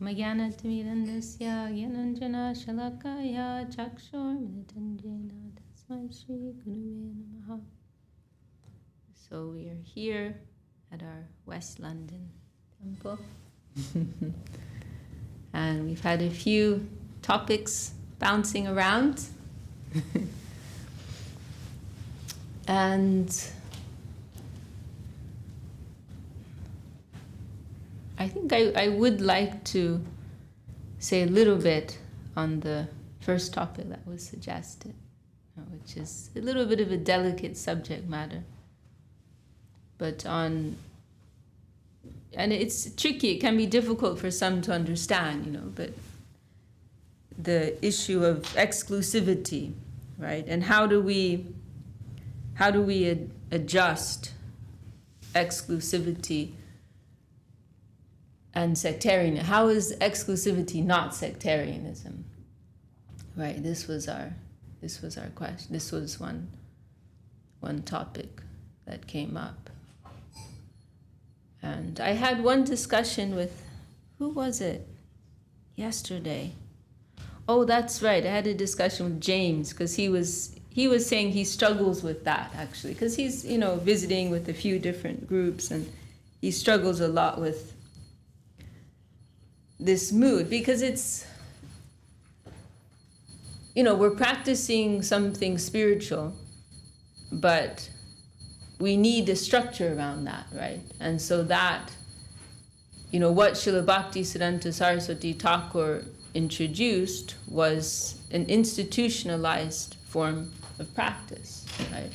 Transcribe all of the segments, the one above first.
Magyanatimirandasya Gyananjana Shalakaya Chakshur Militanjena Tasmai Shri Guruve Namaha. So we are here at our West London temple. And we've had a few topics bouncing around. And I think I would like to say a little bit on the first topic that was suggested, which is a little bit of a delicate subject matter. But and it's tricky, it can be difficult for some to understand, but the issue of exclusivity, right? And how do we adjust exclusivity and sectarianism? How is exclusivity not sectarianism? Right. This was our question. This was one topic that came up. And I had one discussion with, who was it? Yesterday. Oh, that's right. I had a discussion with James, because he was saying he struggles with that, actually, because he's, visiting with a few different groups, and he struggles a lot with this mood, because it's, we're practicing something spiritual, but we need a structure around that, right? And so that, what Srila Bhakti Siddhanta Saraswati Thakur introduced was an institutionalized form of practice, right?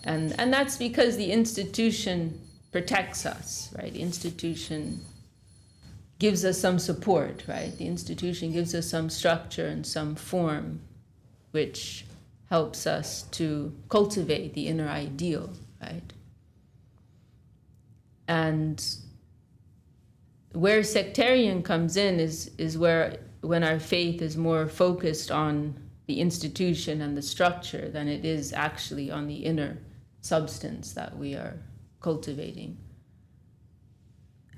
And that's because the institution protects us, right? The institution gives us some support, right? The institution gives us some structure and some form which helps us to cultivate the inner ideal, right? And where sectarian comes in is where, when our faith is more focused on the institution and the structure than it is actually on the inner substance that we are cultivating.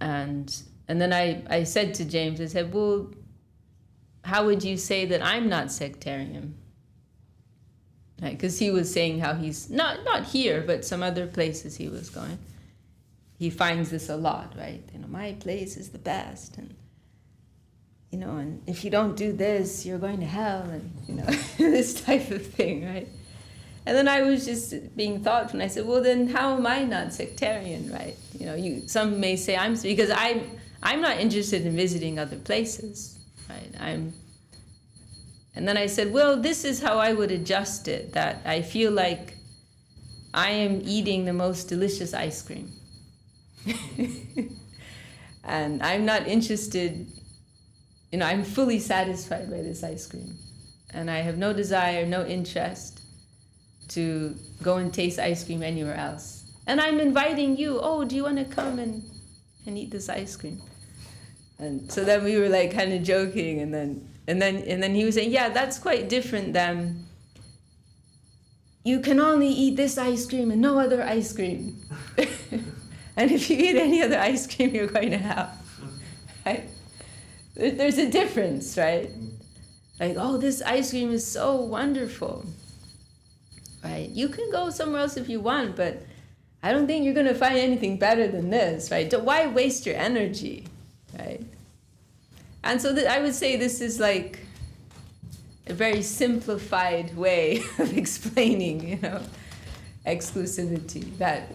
And then I said to James, I said, well, how would you say that I'm not sectarian? Right? Because he was saying how he's, not here, but some other places he was going. He finds this a lot, right? My place is the best, and and if you don't do this, you're going to hell, and this type of thing, right? And then I was just being thoughtful, and I said, well, then how am I not sectarian, right? Some may say because I'm not interested in visiting other places, right? And then I said, well, this is how I would adjust it, that I feel like I am eating the most delicious ice cream. And I'm not interested, I'm fully satisfied by this ice cream. And I have no desire, no interest to go and taste ice cream anywhere else. And I'm inviting you, do you want to come and eat this ice cream? And so then we were like kind of joking, and then he was saying, yeah, that's quite different than you can only eat this ice cream and no other ice cream. And if you eat any other ice cream, you're going to hell. Right? There's a difference, right? Like, this ice cream is so wonderful. Right? You can go somewhere else if you want, but I don't think you're going to find anything better than this, right? Why waste your energy, right? And so I would say this is like a very simplified way of explaining, exclusivity. That,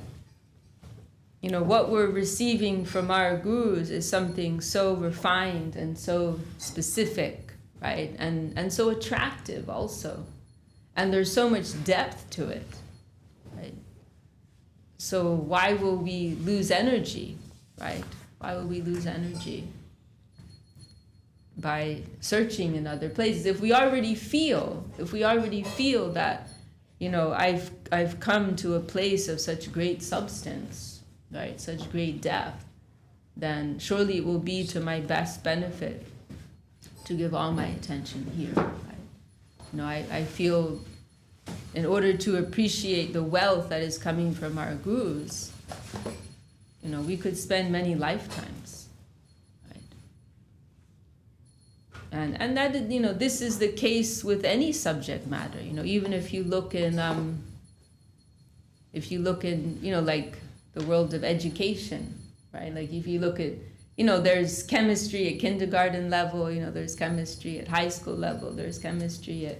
what we're receiving from our gurus is something so refined and so specific, right? And so attractive also. And there's so much depth to it, right? So why will we lose energy, right? Why will we lose energy by searching in other places? If we already feel that, I've come to a place of such great substance, right, such great depth, then surely it will be to my best benefit to give all my attention here, right? I feel in order to appreciate the wealth that is coming from our gurus, we could spend many lifetimes, right? And that, this is the case with any subject matter. Even if you look in like the world of education, right? Like if you look at, there's chemistry at kindergarten level, there's chemistry at high school level, there's chemistry at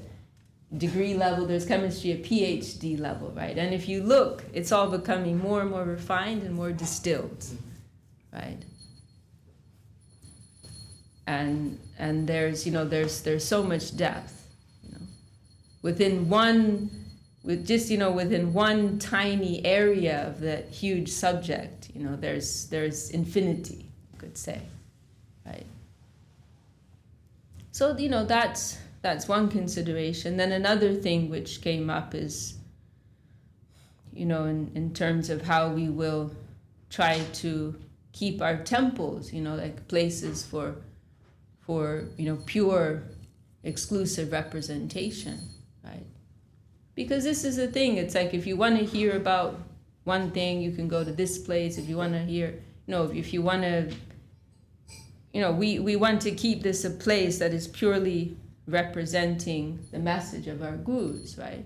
degree level, there's chemistry at PhD level, right? And if you look, it's all becoming more and more refined and more distilled, right? And there's so much depth, within one tiny area of that huge subject, there's infinity, you could say, right? So that's one consideration. Then another thing which came up is, in terms of how we will try to keep our temples, like places for pure, exclusive representation, right? Because this is the thing. It's like if you want to hear about one thing, you can go to this place. If you want to hear, if you want to, we want to keep this a place that is purely representing the message of our gurus, right?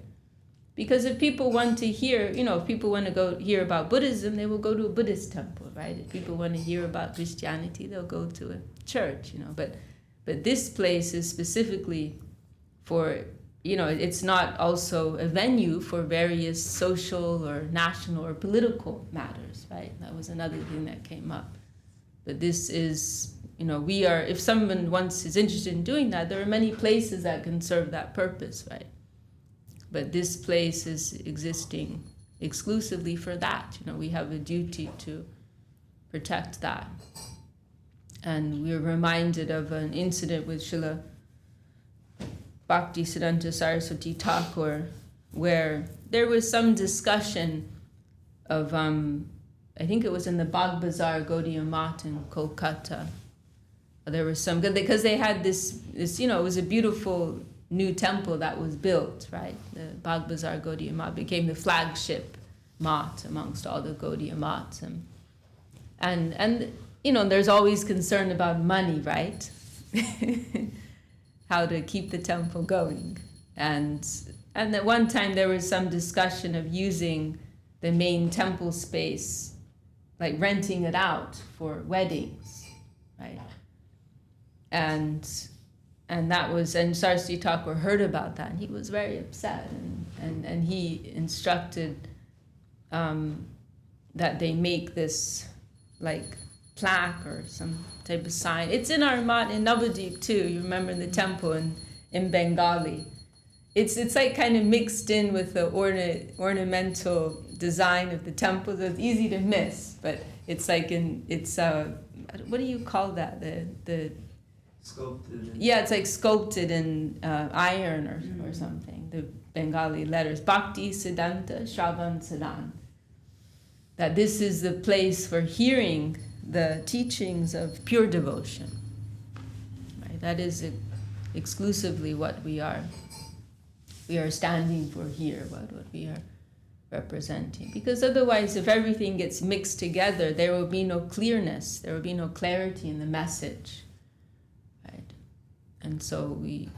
Because if people want to hear, if people want to go hear about Buddhism, they will go to a Buddhist temple, right? If people want to hear about Christianity, they'll go to a church, But this place is specifically for, it's not also a venue for various social or national or political matters, right? That was another thing that came up. But this is, if someone is interested in doing that, there are many places that can serve that purpose, right? But this place is existing exclusively for that. We have a duty to protect that. And we're reminded of an incident with Srila Bhakti Siddhanta Saraswati Thakur, where there was some discussion of, I think it was in the Bagh Bazaar Gaudiya Math in Kolkata. There was some, because they had this, it was a beautiful new temple that was built, right? The Bagh Bazaar Gaudiya Math became the flagship math amongst all the Gaudiya Maths. And there's always concern about money, right? How to keep the temple going. And at one time there was some discussion of using the main temple space, like renting it out for weddings, right? And Saraswati Thakur heard about that, and he was very upset, and he instructed that they make this like plaque or some type of sign. It's in our mat in Navadvip too. You remember in the temple in Bengali. It's like kind of mixed in with the ornamental design of the temple. So it's easy to miss, but it's like what do you call that? The Sculpted. Yeah, it's like sculpted in iron or something. The Bengali letters, Bhakti Siddhanta Shravan Sadan. That this is the place for hearing the teachings of pure devotion. Right? That is exclusively what we are standing for here, what we are representing. Because otherwise, if everything gets mixed together, there will be no clearness, there will be no clarity in the message. Right? And so we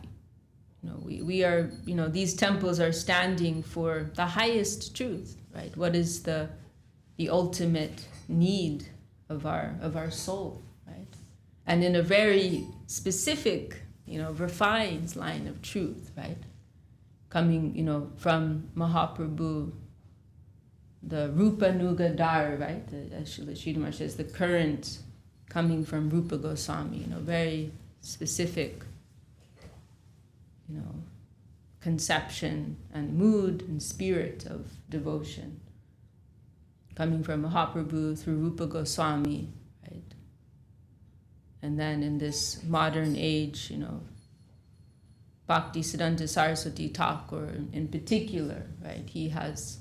are, these temples are standing for the highest truth, right? What is the ultimate need of our soul, right? And in a very specific, refined line of truth, right? Coming, from Mahaprabhu, the Rupa Nugadar, right? As Srila Sridhar says, the current coming from Rupa Goswami, very specific, conception and mood and spirit of devotion. Coming from Mahaprabhu through Rupa Goswami, right? And then in this modern age, Bhakti Siddhanta Saraswati Thakur in particular, right? He has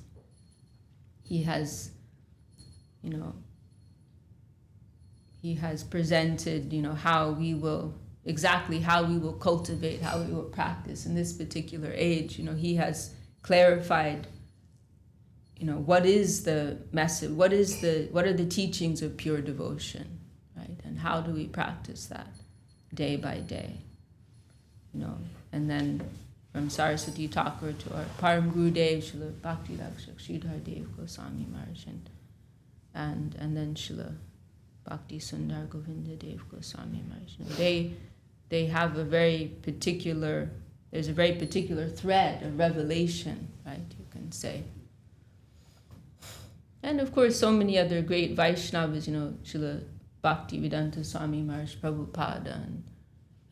presented, how we will cultivate, how we will practice in this particular age. He has clarified, what is the message, what are the teachings of pure devotion, right? And how do we practice that day by day? and then from Saraswati Thakur to our Param Gurudev, Srila Bhakti Rakshak Sridhar Dev Goswami Maharaj, and then Srila Bhakti Sundar Govinda Dev Goswami Maharaj. They have a very particular, there's a very particular thread of revelation, right, you can say. And of course, so many other great Vaishnavas, Srila Bhakti Vedanta Swami Maharaj Prabhupada,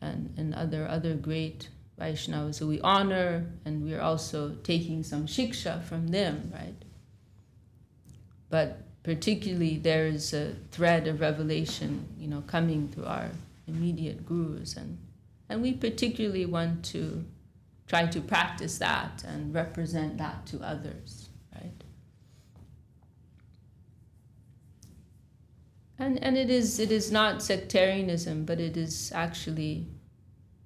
and other great Vaishnavas who we honor, and we're also taking some shiksha from them, right? But particularly there is a thread of revelation, coming through our immediate gurus, and we particularly want to try to practice that and represent that to others, right? And it is not sectarianism, but it is actually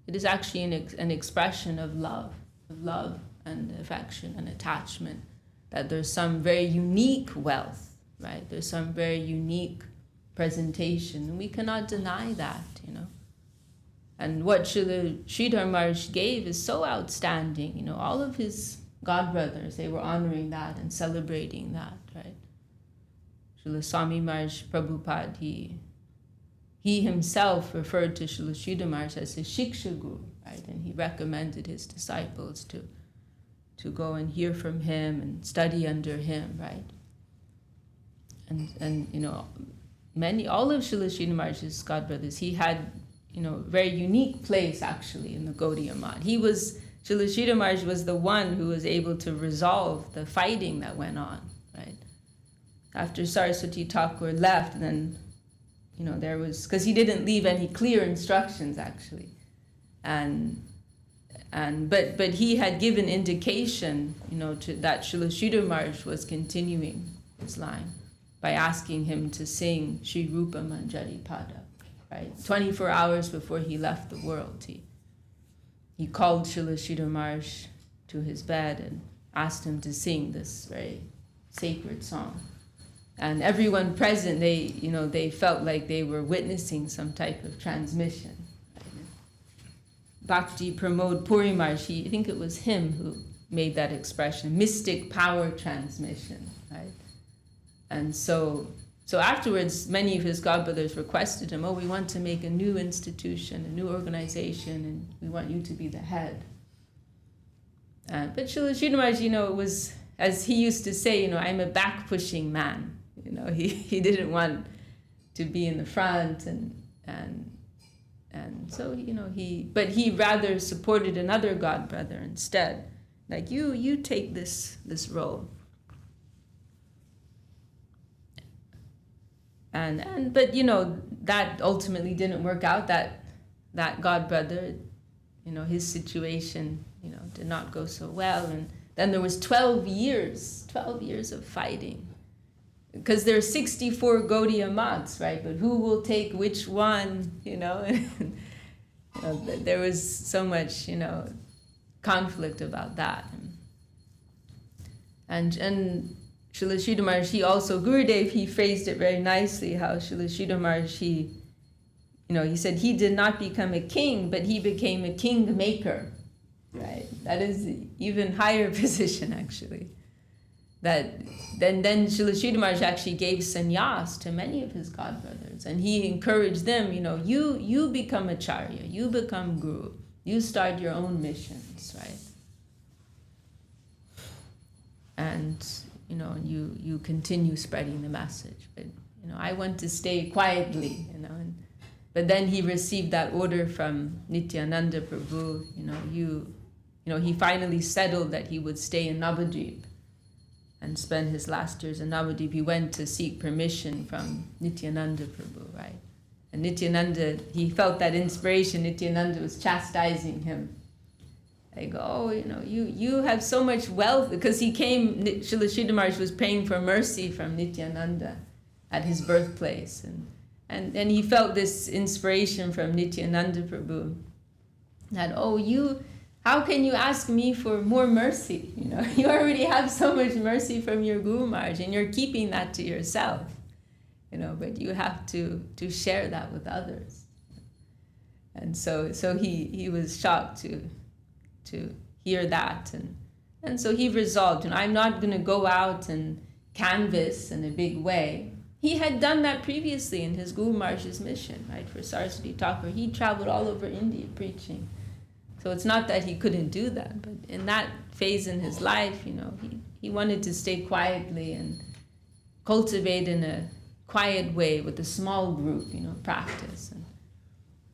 an expression of love and affection and attachment, that there's some very unique wealth, right? There's some very unique presentation, and we cannot deny that, And what Srila Sridhar Maharaj gave is so outstanding, all of his godbrothers, they were honoring that and celebrating that, right? Srila Swami Maharaj Prabhupada, he himself referred to Srila Sridhar Maharaj as his Shiksha Guru, right? And he recommended his disciples to go and hear from him and study under him, right? And all of Srila Sridhar Maharaj's godbrothers, he had, very unique place actually in the Gaudiya Math. Srila Sridhar Maharaj was the one who was able to resolve the fighting that went on, right? After Saraswati Thakur left, then, there was, because he didn't leave any clear instructions actually. But he had given indication, that Srila Sridhar Maharaj was continuing his line by asking him to sing Sri Rupa Manjari Pada, right? 24 hours before he left the world, he called Srila Sridhar Maharaj to his bed and asked him to sing this very sacred song. And everyone present, they felt like they were witnessing some type of transmission. Bhakti Pramod Puri Maharaj, I think it was him who made that expression, mystic power transmission, right? And so afterwards, many of his godbrothers requested him, we want to make a new institution, a new organization, and we want you to be the head. But Srila Sridhar Maharaj, was, as he used to say, I'm a back-pushing man. He didn't want to be in the front, and so, but he rather supported another godbrother instead. Like, you take this role. But that ultimately didn't work out. That godbrother, his situation, did not go so well. And then there was 12 years of fighting. Because there are 64 Gaudiya Maths, right? But who will take which one, There was so much, conflict about that. And Srila Sridhar Maharaj, he also, Gurudev, he phrased it very nicely, how Srila Sridhar Maharaj, he said he did not become a king, but he became a king maker, right? That is an even higher position, actually. That then Srila Sridhar Maharaj actually gave sannyas to many of his godbrothers, and he encouraged them, you become acharya, you become guru, you start your own missions, right? And you continue spreading the message. But I want to stay quietly, but then he received that order from Nityananda Prabhu. He finally settled that he would stay in Navadvip and spend his last years in Navadvip. He went to seek permission from Nityananda Prabhu, right? And Nityananda, he felt that inspiration. Nityananda was chastising him. Like, you have so much wealth, because Srila Sridhar Maharaj was praying for mercy from Nityananda at his birthplace. And he felt this inspiration from Nityananda Prabhu that, how can you ask me for more mercy? You already have so much mercy from your Guru Maharaj, and you're keeping that to yourself. But you have to share that with others. And so he was shocked to hear that. And so he resolved, I'm not going to go out and canvas in a big way. He had done that previously in his Guru Maharaj's mission, right? For Saraswati Thakur, he traveled all over India preaching. So it's not that he couldn't do that, but in that phase in his life, he wanted to stay quietly and cultivate in a quiet way with a small group, practice.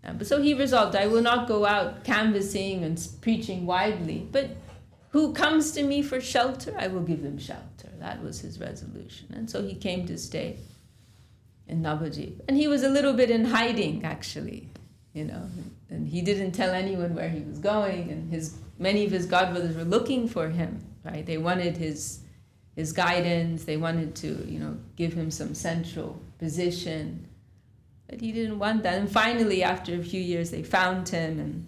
But so he resolved, I will not go out canvassing and preaching widely, but who comes to me for shelter, I will give them shelter. That was his resolution. And so he came to stay in Navadvip. And he was a little bit in hiding, actually, and he didn't tell anyone where he was going, and many of his godbrothers were looking for him, right? They wanted his guidance, they wanted to, give him some central position, but he didn't want that. And finally, after a few years, they found him,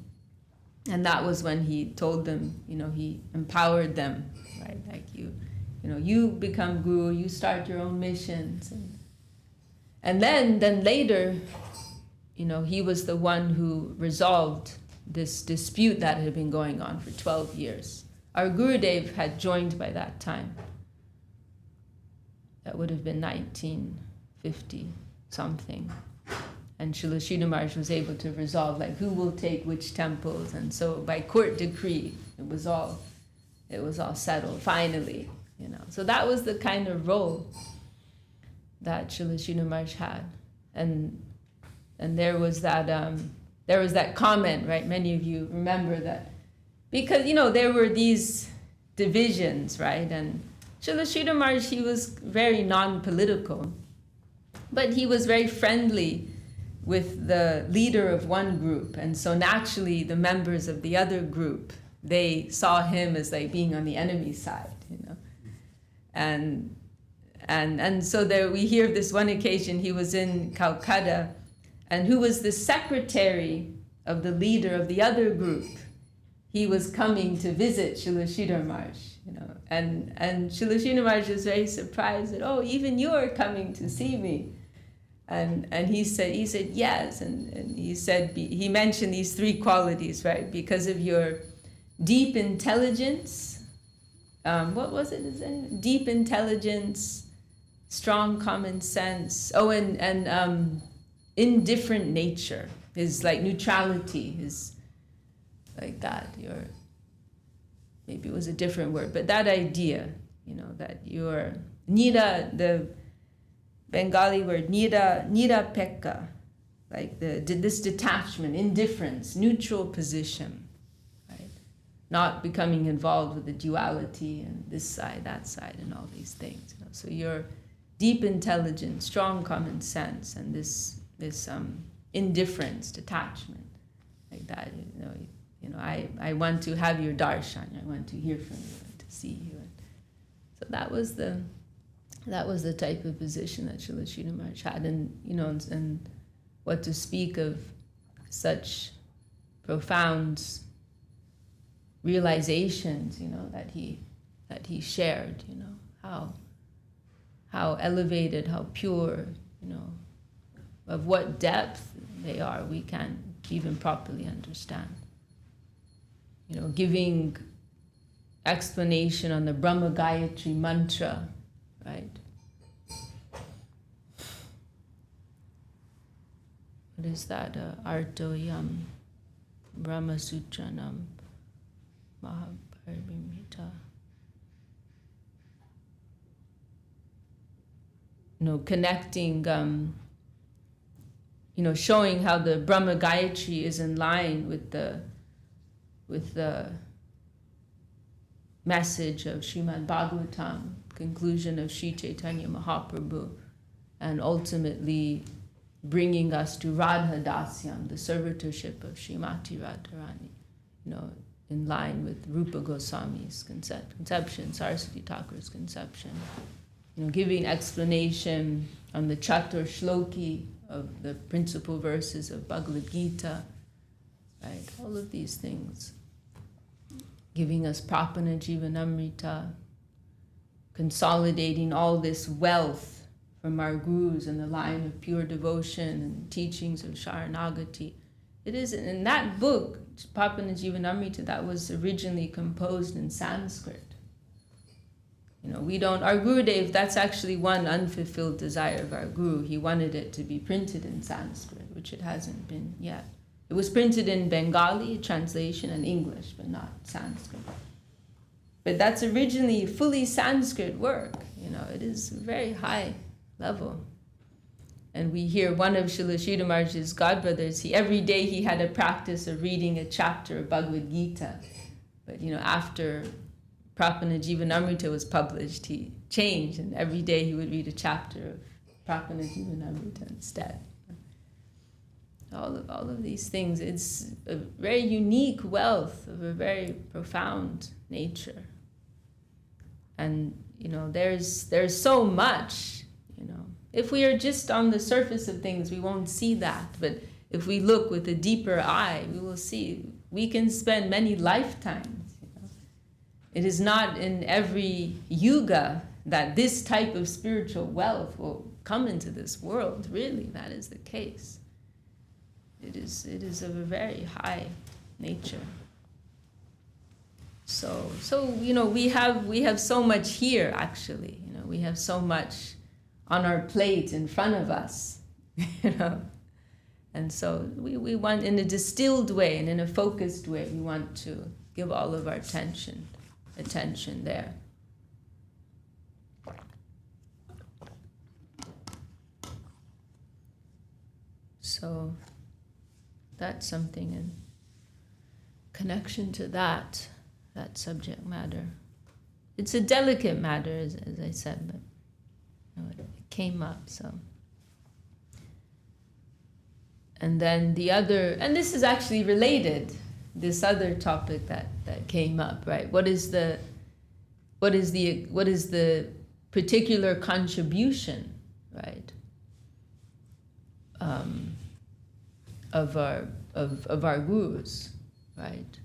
and that was when he told them, he empowered them, right? Like you become guru, you start your own missions, and then later, he was the one who resolved this dispute that had been going on for 12 years. Our Gurudev had joined by that time. That would have been 1950 something. And Srila Sridhar Maharaj was able to resolve who will take which temples, and so by court decree it was all settled finally, So that was the kind of role that Srila Sridhar Maharaj had, and there was that comment, right? Many of you remember that, because there were these divisions, right? And Srila Sridhar Maharaj, he was very non-political, but he was very friendly with the leader of one group, and so naturally the members of the other group, they saw him as being on the enemy side, and so there we hear of this one occasion he was in Calcutta, and who was the secretary of the leader of the other group, he was coming to visit Srila Sridhar Maharaj, and Srila Sridhar Maharaj was very surprised that, oh, even you are coming to see me. And he said yes, and he said, he mentioned these three qualities, right? Because of your deep intelligence, what was it? Deep intelligence, strong common sense. Oh, and indifferent nature, his neutrality, his that. Maybe it was a different word, but that idea, that you're nira, the Bengali word nirapekka, this detachment, indifference, neutral position, right? Not becoming involved with the duality and this side, that side, and all these things. So your deep intelligence, strong common sense, and this indifference, detachment, like that. I want to have your darshan. I want to hear from you and to see you. And so that was the type of position that Srila Sridhar Maharaj had, and what to speak of such profound realizations, that he shared, how elevated, how pure, of what depth they are, we can't even properly understand. Giving explanation on the Brahma Gayatri mantra, right? What is that? Artoyam Brahma Sutranam Mahaparimita. Connecting, showing how the Brahma Gayatri is in line with the message of Srimad Bhagavatam, conclusion of Sri Chaitanya Mahaprabhu, and ultimately bringing us to Radha Dasyam, the servitorship of Srimati Radharani, in line with Rupa Goswami's conception, Saraswati Thakur's conception. Giving explanation on the Chatur Shloki of the principal verses of Bhagavad Gita, right? All of these things. Giving us Prapana Jivanamrita, consolidating all this wealth from our gurus in the line of pure devotion and teachings of Sharanagati, it is in that book, Papana Jivanamrita, that was originally composed in Sanskrit. We don't, our Gurudev, that's actually one unfulfilled desire of our Guru. He wanted it to be printed in Sanskrit, which it hasn't been yet. It was printed in Bengali, translation, and English, but not Sanskrit. But that's originally fully Sanskrit work. It is very high level. And we hear one of Srila Sridhar Maharaj's godbrothers, every day he had a practice of reading a chapter of Bhagavad Gita. But after Prapana Jivanamrita was published, he changed, and every day he would read a chapter of Prapana Jivanamrita instead. All of these things, it's a very unique wealth of a very profound nature. And there's so much. If we are just on the surface of things, we won't see that. But if we look with a deeper eye, we will see we can spend many lifetimes. It is not in every yuga that this type of spiritual wealth will come into this world. Really, that is the case. It is of a very high nature. So we have so much here. Actually, we have so much on our plate in front of us, and so we want, in a distilled way and in a focused way, we want to give all of our attention there. So that's something in connection to that subject matter. It's a delicate matter, as I said, but it came up, so. And then the other, and this is actually related, this other topic that came up, right? What is the particular contribution, right, of our gurus, right?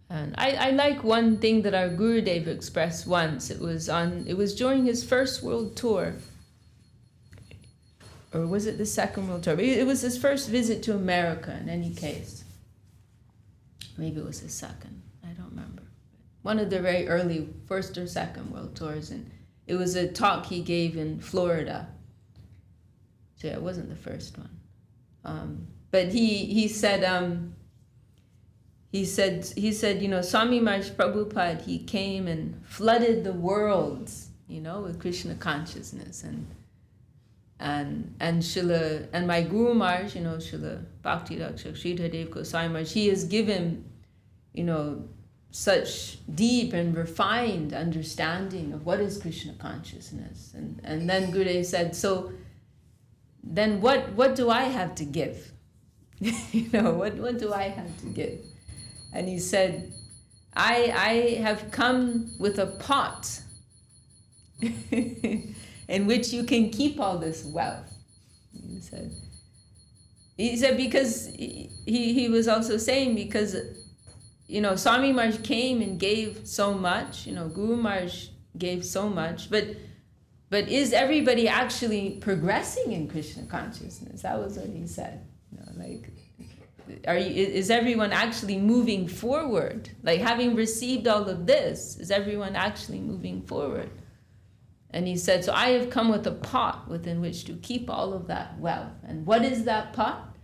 And I like one thing that our Gurudev expressed once. It was during his first world tour, or was it the second world tour? It was his first visit to America, in any case. Maybe it was his second, I don't remember. One of the very early first or second world tours, and it was a talk he gave in Florida. So yeah, it wasn't the first one. But he said, Swami Maharaj Prabhupada, he came and flooded the world, with Krishna consciousness, and my Guru Maharaj, Srila Bhakti Sridhar Devi Dasi Maharaj, he has given, such deep and refined understanding of what is Krishna consciousness. And then Gurudev said, so then what do I have to give? What do I have to give? And he said, I have come with a pot in which you can keep all this wealth. He said because he was also saying, because Swami Maharaj came and gave so much, Guru Maharaj gave so much, but is everybody actually progressing in Krishna consciousness? That was what he said. Is everyone actually moving forward? Like, having received all of this, is everyone actually moving forward? And he said, so I have come with a pot within which to keep all of that wealth. And what is that pot?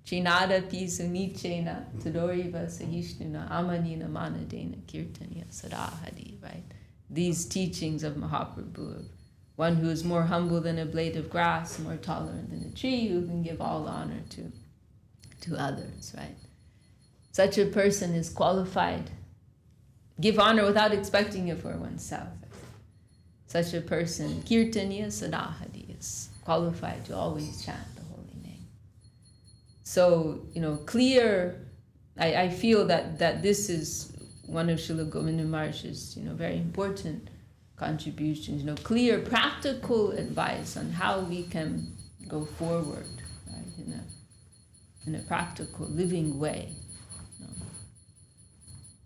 Chinada pisunichena tadoriva sahishnuna amanina manadena kirtanya sadahadi, right? These teachings of Mahaprabhu, of one who is more humble than a blade of grass, more tolerant than a tree, who can give all honor to others, right? Such a person is qualified. Give honor without expecting it for oneself. Such a person, kirtanya sadahadi, is qualified to always chant the holy name. So, clear, I feel that this is one of Srila Govinda Maharaj's, very important contributions, clear, practical advice on how we can go forward, right, in a practical, living way.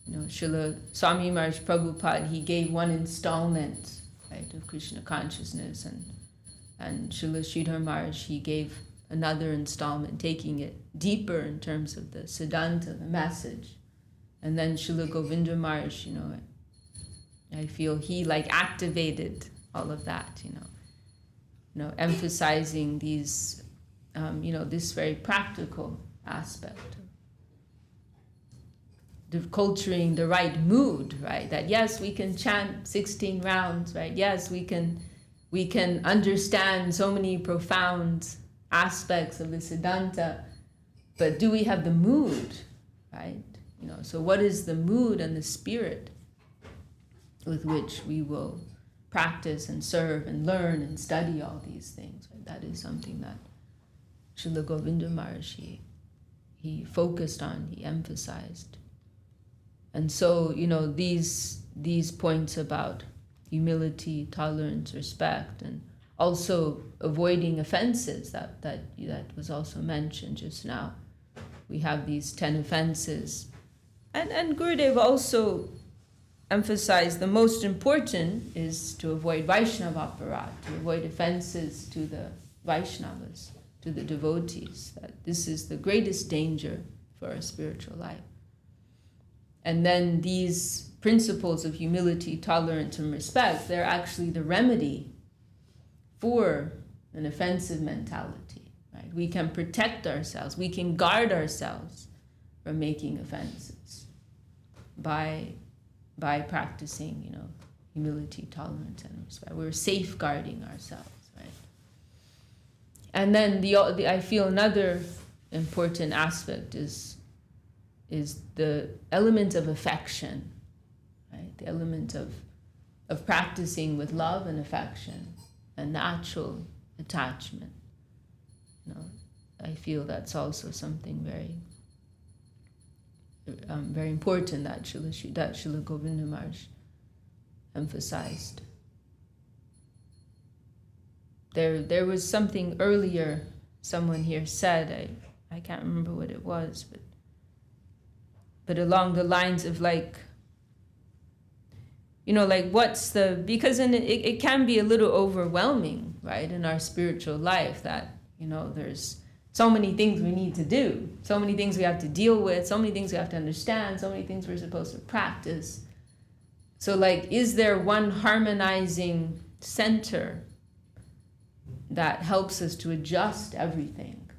Srila Swami Maharaj Prabhupada, he gave one installment, right, of Krishna consciousness, and Srila Sridhar Maharaj, he gave another installment, taking it deeper in terms of the Siddhanta, the message. And then Srila Govinda Maharaj, I feel he activated all of that, emphasizing these, this very practical aspect of culturing the right mood, right? That yes, we can chant 16 rounds, right? Yes, we can understand so many profound aspects of the Siddhanta, but do we have the mood, right? So what is the mood and the spirit with which we will practice and serve and learn and study all these things, right? That is something that Srila Govinda Maharaj, he focused on, he emphasized. And so, these points about humility, tolerance, respect, and also avoiding offenses, that was also mentioned just now. We have these 10 offenses. And Gurudev also emphasized the most important is to avoid Vaishnava aparadh, to avoid offenses to the Vaishnavas, to the devotees. That this is the greatest danger for our spiritual life. And then these principles of humility, tolerance, and respect, they're actually the remedy for an offensive mentality, right? We can protect ourselves, we can guard ourselves from making offenses by practicing, humility, tolerance, and respect. We're safeguarding ourselves, right? And then I feel another important aspect is the element of affection, right? The element of practicing with love and affection and natural attachment. I feel that's also something very very important that Srila Govinda Maharaj emphasized. There was something earlier someone here said, I can't remember what it was, but along the lines of because it can be a little overwhelming, right, in our spiritual life that, there's so many things we need to do, so many things we have to deal with, so many things we have to understand, so many things we're supposed to practice. So is there one harmonizing center that helps us to adjust everything?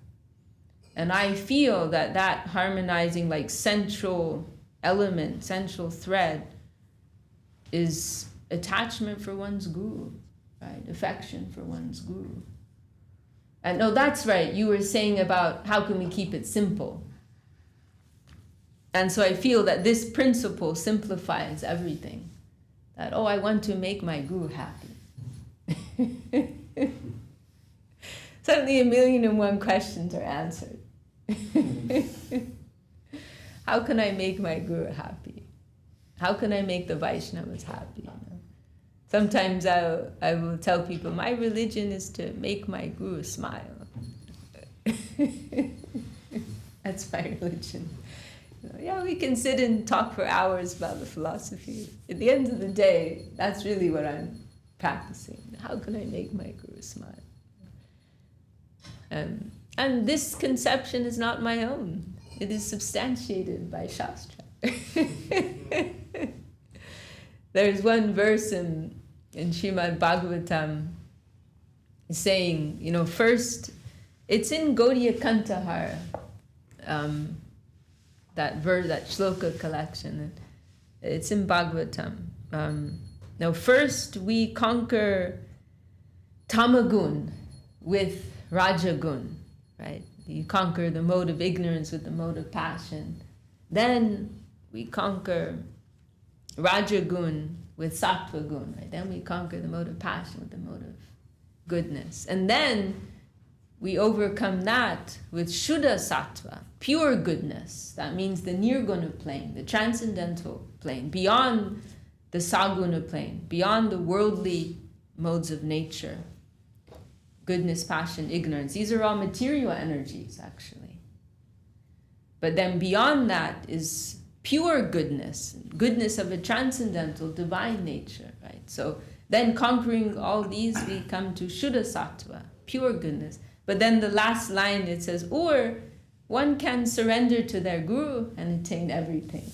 And I feel that harmonizing central element, central thread is attachment for one's guru, right? Affection for one's guru. And no, that's right. You were saying about how can we keep it simple. And so I feel that this principle simplifies everything. That, I want to make my guru happy. Suddenly 1,000,001 questions are answered. How can I make my guru happy? How can I make the Vaishnavas happy? Sometimes I will tell people, my religion is to make my guru smile. That's my religion. We can sit and talk for hours about the philosophy. At the end of the day, that's really what I'm practicing. How can I make my guru smile? And this conception is not my own. It is substantiated by Shastra. There's one verse in Srimad Bhagavatam saying, first, it's in Gaudiya Kantahara, that verse, that shloka collection. It's in Bhagavatam. Now, first we conquer tamagun with rajagun, right? You conquer the mode of ignorance with the mode of passion. Then we conquer rajagun with sattva gun, right? Then we conquer the mode of passion with the mode of goodness. And then we overcome that with shuddha sattva, pure goodness. That means the nirguna plane, the transcendental plane, beyond the saguna plane, beyond the worldly modes of nature. Goodness, passion, ignorance. These are all material energies, actually. But then beyond that is pure goodness, goodness of a transcendental divine nature, right? So then conquering all these, we come to Shuddha Sattva, pure goodness. But then the last line, it says, or one can surrender to their guru and attain everything.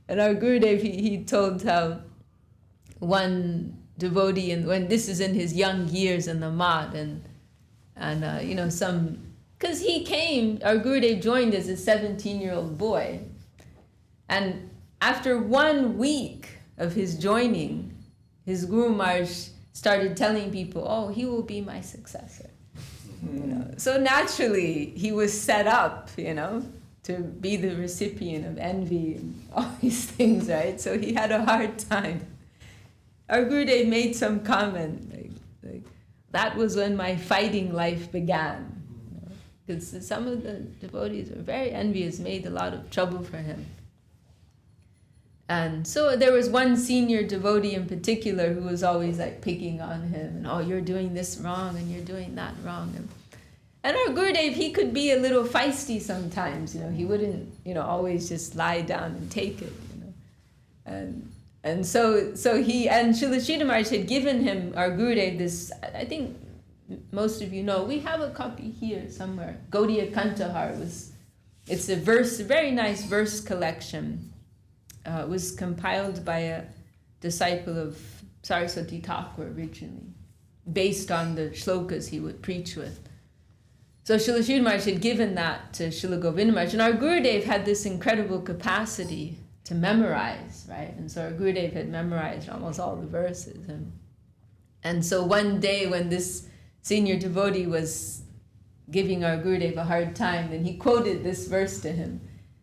And our Gurudev, he told how one devotee, and when this is in his young years in the Math, and because he came, our Gurudev joined as a 17-year-old boy. And after 1 week of his joining, his Guru Maharaj started telling people, oh, he will be my successor. So naturally, he was set up, to be the recipient of envy and all these things, right? So he had a hard time. Our Gurudev made some comment, like that was when my fighting life began. Because some of the devotees were very envious, made a lot of trouble for him. And so there was one senior devotee in particular who was always like picking on him, and oh, you're doing this wrong and you're doing that wrong. And our Gurudev, he could be a little feisty sometimes, he wouldn't, always just lie down and take it, And so he, and Srila Sridhar Maharaj had given him, our Gurudev, this, I think most of you know, we have a copy here somewhere, Gaudiya Kantahar. It's a very nice verse collection. It was compiled by a disciple of Saraswati Thakur originally, based on the shlokas he would preach with. So Srila Sridhar Maharaj had given that to Srila Govinda Maharaj, and our Gurudev had this incredible capacity to memorize, right? And so our Gurudev had memorized almost all the verses. And so one day when this senior devotee was giving our Gurudev a hard time, then he quoted this verse to him.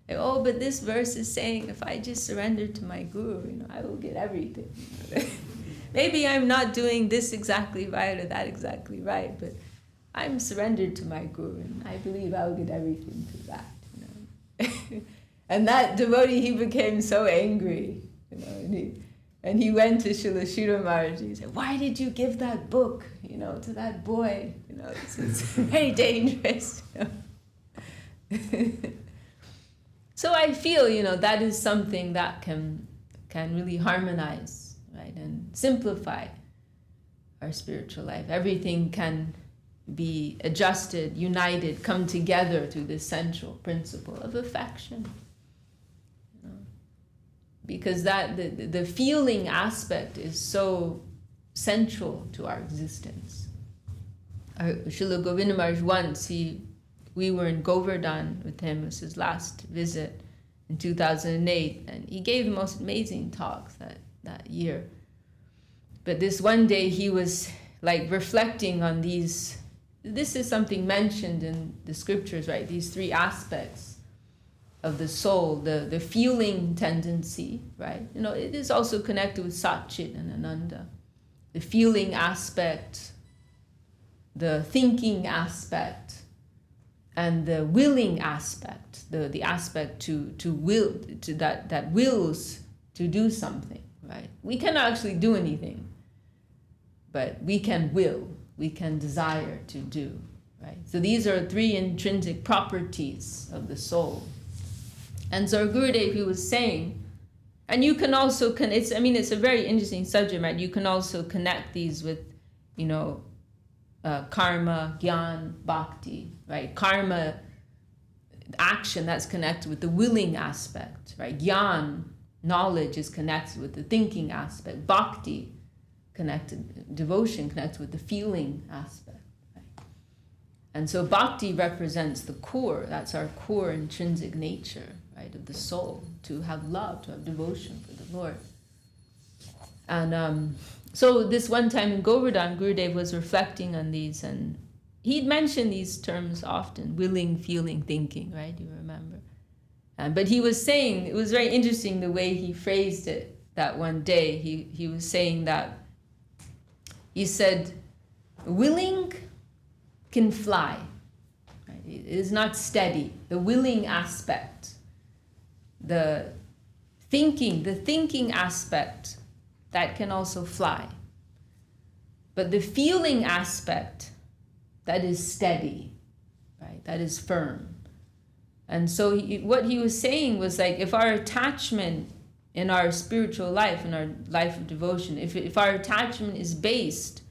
Oh, but this verse is saying, if I just surrender to my Guru, I will get everything. Maybe I'm not doing this exactly right or that exactly right, but I'm surrendered to my Guru, and I believe I'll get everything through that. And that devotee, he became so angry, and he went to Srila Sridhar Maharaj. He said, "Why did you give that book, to that boy? It's very dangerous." So I feel, that is something that can really harmonize, right, and simplify our spiritual life. Everything can be adjusted, united, come together through this central principle of affection. Because that the feeling aspect is so central to our existence. Srila Govinda Maharaj once, we were in Govardhan with him. It was his last visit in 2008, and he gave the most amazing talks that year. But this one day he was like reflecting on these. This is something mentioned in the scriptures, right? These 3 aspects of the soul, the feeling tendency, right? It is also connected with Satchit and Ananda. The feeling aspect, the thinking aspect, and the willing aspect, the aspect to will, to that wills to do something, right? We cannot actually do anything, but we can will. We can desire to do, right? So these are 3 intrinsic properties of the soul. And so our Gurudev, he was saying, and you can also, it's a very interesting subject, right? You can also connect these with, karma, gyan, bhakti, right? Karma, action, that's connected with the willing aspect, right? Gyan, knowledge, is connected with the thinking aspect. Bhakti, devotion connects with the feeling aspect, right? And so bhakti represents the core. That's our core intrinsic nature, right, of the soul, to have love, to have devotion for the Lord. And so this one time in Govardhan, Gurudev was reflecting on these, and he'd mentioned these terms often: willing, feeling, thinking, right? You remember? But he was saying, it was very interesting the way he phrased it that one day. He was saying that, he said, willing can fly. Right? It is not steady. The willing aspect, the thinking aspect, that can also fly. But the feeling aspect, that is steady, right? That is firm. And so what he was saying was, like, if our attachment in our spiritual life, in our life of devotion, if our attachment is based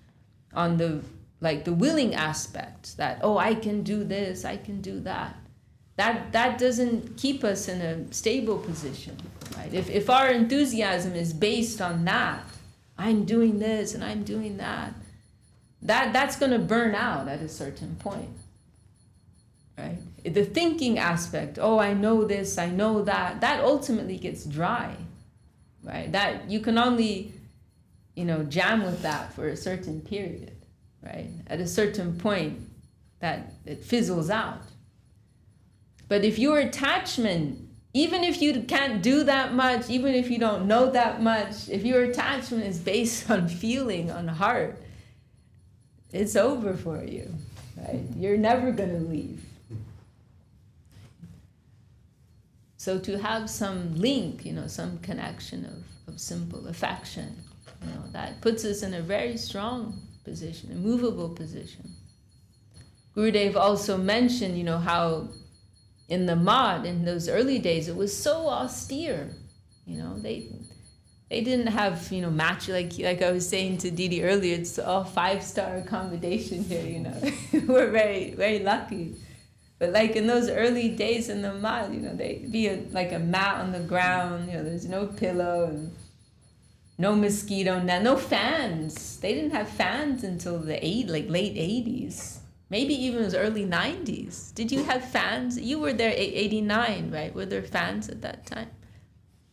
on the willing aspect, that, oh, I can do this, I can do that. That doesn't keep us in a stable position, right? If our enthusiasm is based on that, I'm doing this and I'm doing that, that's going to burn out at a certain point, right? The thinking aspect, oh, I know this, I know that ultimately gets dry, right? That you can only, jam with that for a certain period, right? At a certain point, that it fizzles out. But if your attachment, even if you can't do that much, even if you don't know that much, if your attachment is based on feeling, on heart, it's over for you, right? You're never going to leave. So to have some link, some connection of simple affection, that puts us in a very strong position, a movable position. Gurudev also mentioned, how in the Math, in those early days, it was so austere. They didn't have, match, like I was saying to Didi earlier, it's all 5-star accommodation here, We're very, very lucky. But like in those early days in the Math, they'd be like a mat on the ground, there's no pillow and no mosquito net, no fans. They didn't have fans until the late 80s. Maybe even it was early 90s. Did you have fans? You were there 89, right? Were there fans at that time?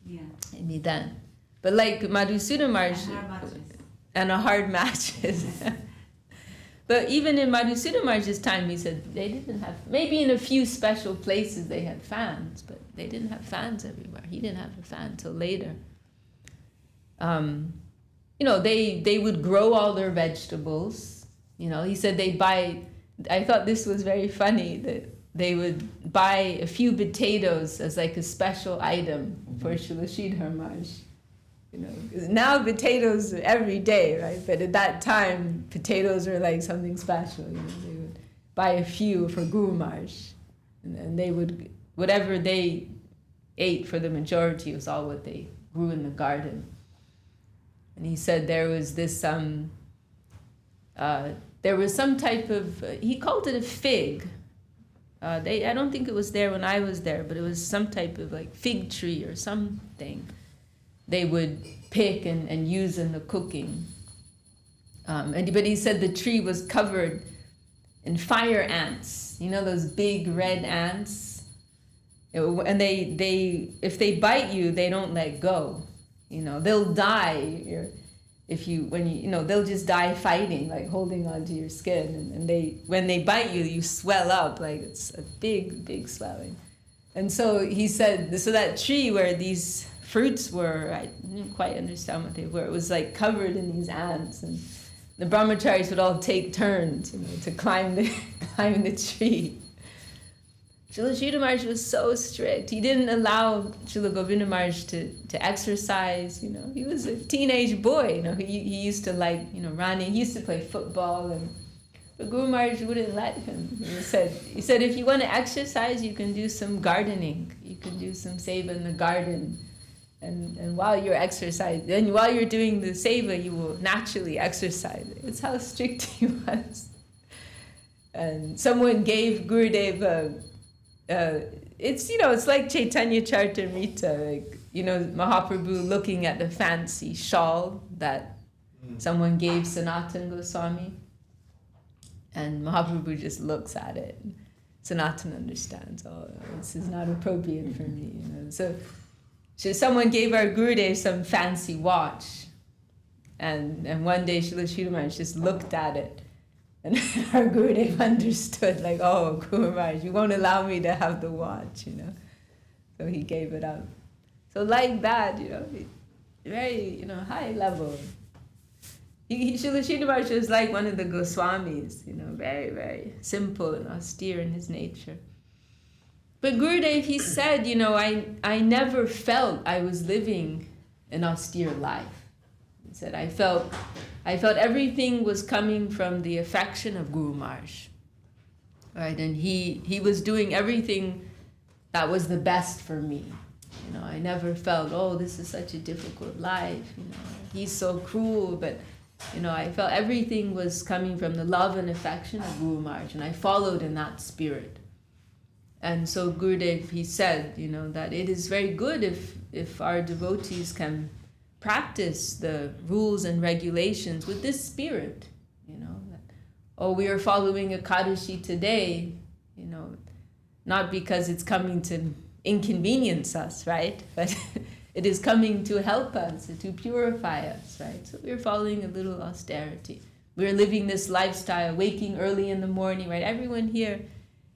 Yeah. Maybe then. But like Madhusudana Maharaj... And a hard mattress. But even in Madhusudana Maharaj's time, he said they didn't have... Maybe in a few special places they had fans, but they didn't have fans everywhere. He didn't have a fan until later. They would grow all their vegetables. He said they buy... I thought this was very funny, that they would buy a few potatoes as like a special item for Srila Sridhar Maharaj. 'Cause now potatoes are every day, right? But at that time, potatoes were like something special. They would buy a few for Guru Maharaj, and they would, whatever they ate for the majority was all what they grew in the garden. And he said there was this there was some type of, he called it a fig. I don't think it was there when I was there, but it was some type of like fig tree or something they would pick and use in the cooking. But he said the tree was covered in fire ants. Those big red ants? And they if they bite you, they don't let go. They'll die they'll just die fighting, like holding onto your skin. And when they bite you, you swell up, like it's a big, big swelling. And so he said, so that tree where these fruits were, I didn't quite understand what they were. It was like covered in these ants, and the brahmacharis would all take turns, to climb the tree. Srila Sridhar Maharaj was so strict. He didn't allow Srila Govinda Maharaj to exercise. He was a teenage boy. He used to like running. He used to play football, but Guru Maharaj wouldn't let him. He said if you want to exercise, you can do some gardening. You can do some seva in the garden. And while you're exercising, and while you're doing the seva, you will naturally exercise. It's how strict he was. And someone gave Gurudev it's like Chaitanya Charitamrita, Mahaprabhu looking at the fancy shawl that someone gave Sanatana Goswami, and Mahaprabhu just looks at it. Sanatana understands, oh, this is not appropriate for me. So someone gave our Gurudev some fancy watch, and one day Srila Sridhar Maharaj just looked at it, and our Gurudev understood, like, oh, Guru Maharaj, you won't allow me to have the watch, So he gave it up. So like that, very, high level. Srila Sridhar Maharaj was like one of the Goswamis, very, very simple and austere in his nature. But Gurudev, he said, I never felt I was living an austere life. He said, I felt everything was coming from the affection of Guru Maharaj. Right? And he was doing everything that was the best for me. I never felt, oh, this is such a difficult life. He's so cruel, but I felt everything was coming from the love and affection of Guru Maharaj, and I followed in that spirit. And so Gurudev, he said, that it is very good if our devotees can practice the rules and regulations with this spirit, that, we are following Ekadashi today, not because it's coming to inconvenience us, right? But it is coming to help us, to purify us, right? So we're following a little austerity. We're living this lifestyle, waking early in the morning, right? Everyone here,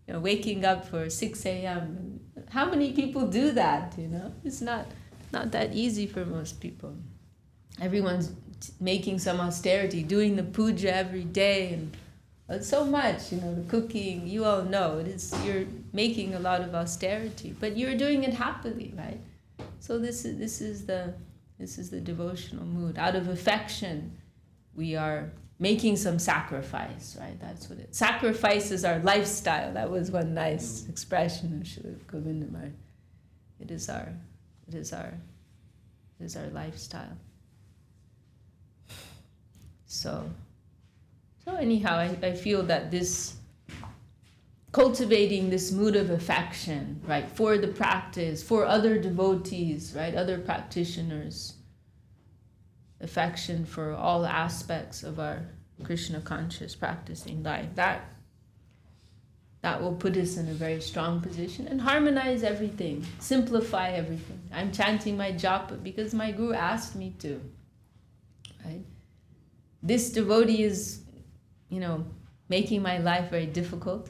waking up for 6 a.m. How many people do that, It's not that easy for most people. Everyone's making some austerity, doing the puja every day, and so much, the cooking, you all know, you're making a lot of austerity, but you're doing it happily, right? So this is the devotional mood. Out of affection, we are making some sacrifice, right? That's what sacrifice is our lifestyle. That was one nice expression of Srila Govinda Maharaj. It is our lifestyle. So anyhow, I feel that this cultivating this mood of affection, right, for the practice, for other devotees, right, other practitioners, affection for all aspects of our Krishna conscious practicing life, that will put us in a very strong position and harmonize everything, simplify everything. I'm chanting my japa because my guru asked me to, right? This devotee is, making my life very difficult.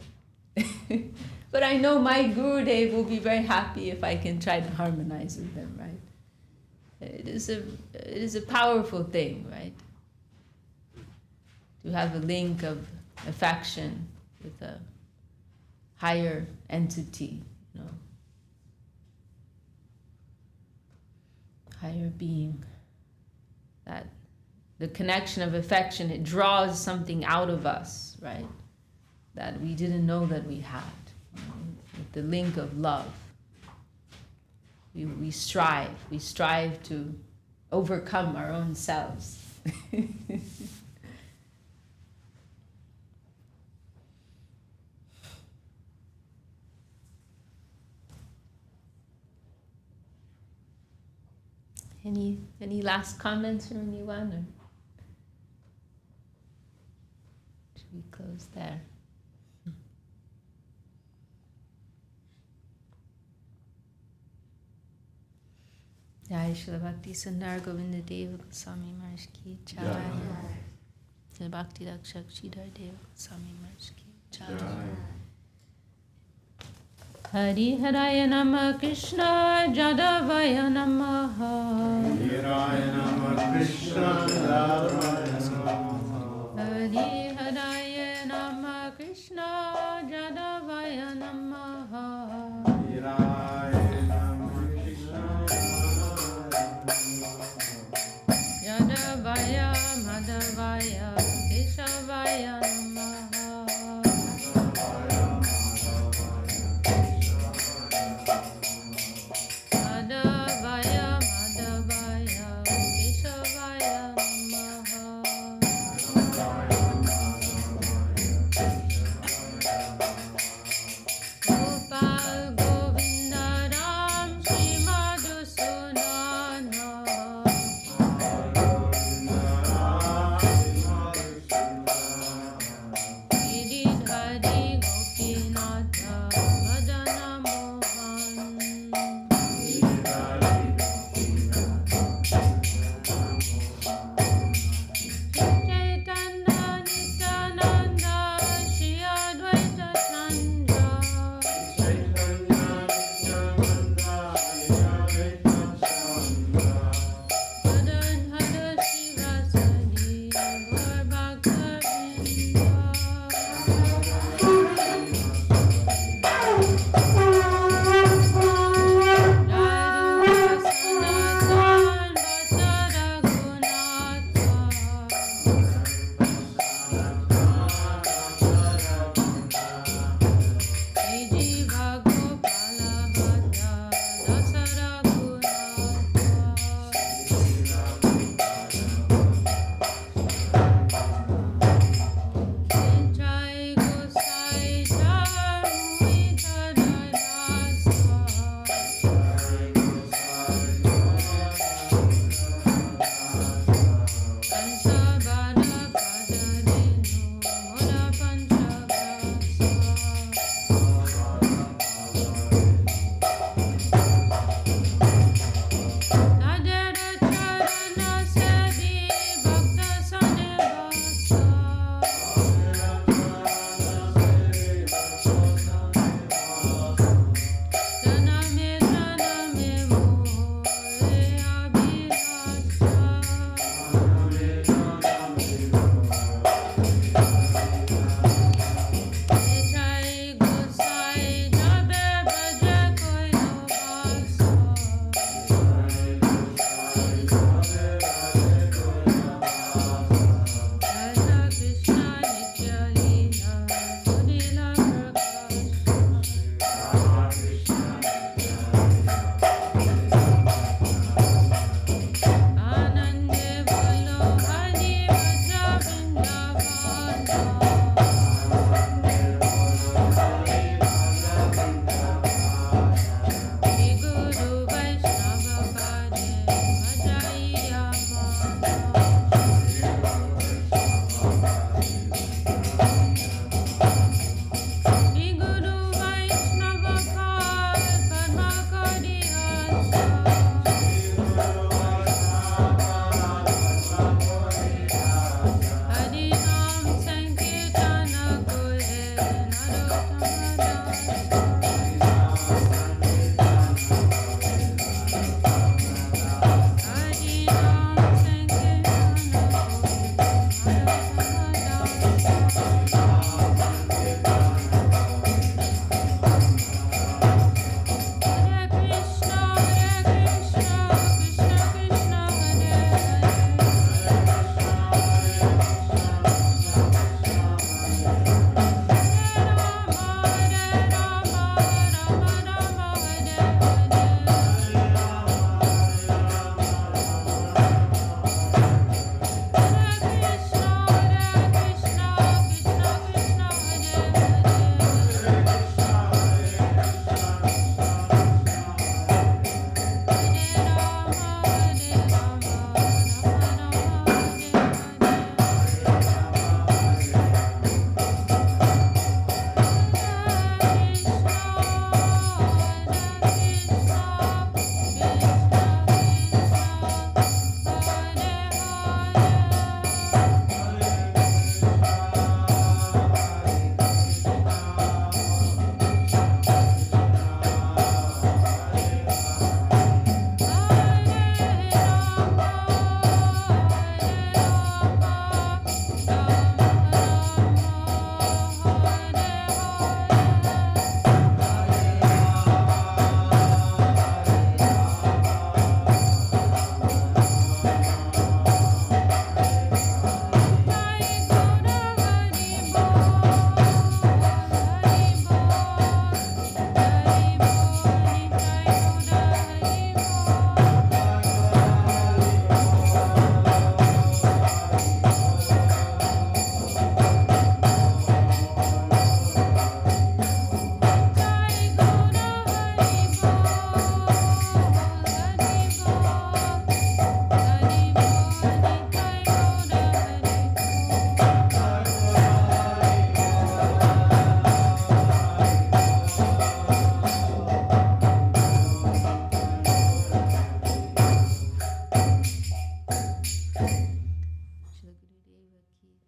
But I know my Gurudev will be very happy if I can try to harmonize with them, right? It is a powerful thing, right? To have a link of affection with a higher entity, higher being. That the connection of affection, it draws something out of us, right? That we didn't know that we had. With the link of love. We strive to overcome our own selves. Any last comments from anyone, or should we close there? Jai Srila Bhakti Sundar Govinda Deva Goswami Maharaj ki Jai. Srila Bhakti Rakshak Sridhar Deva Goswami Maharaj ki Jai. Hari Haraya Nama Krishna Jadavaya Namaha. Hari Haraya Nama Krishna Jadavaya Namaha. Hari Haraya Nama Krishna Jadavaya Namaha. Hari Haraya Nama Krishna Jadavaya Madhavaya Keshavaya Namaha.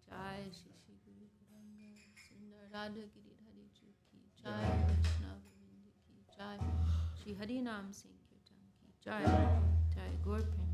Jai Shri Shri Guru Gauranga Sundar Radha Giridhari Ju ki Jai Vaishnava Vrinda ki Jai Shri Hari Nam Sankirtan ki Jai Jai Gaur Prem.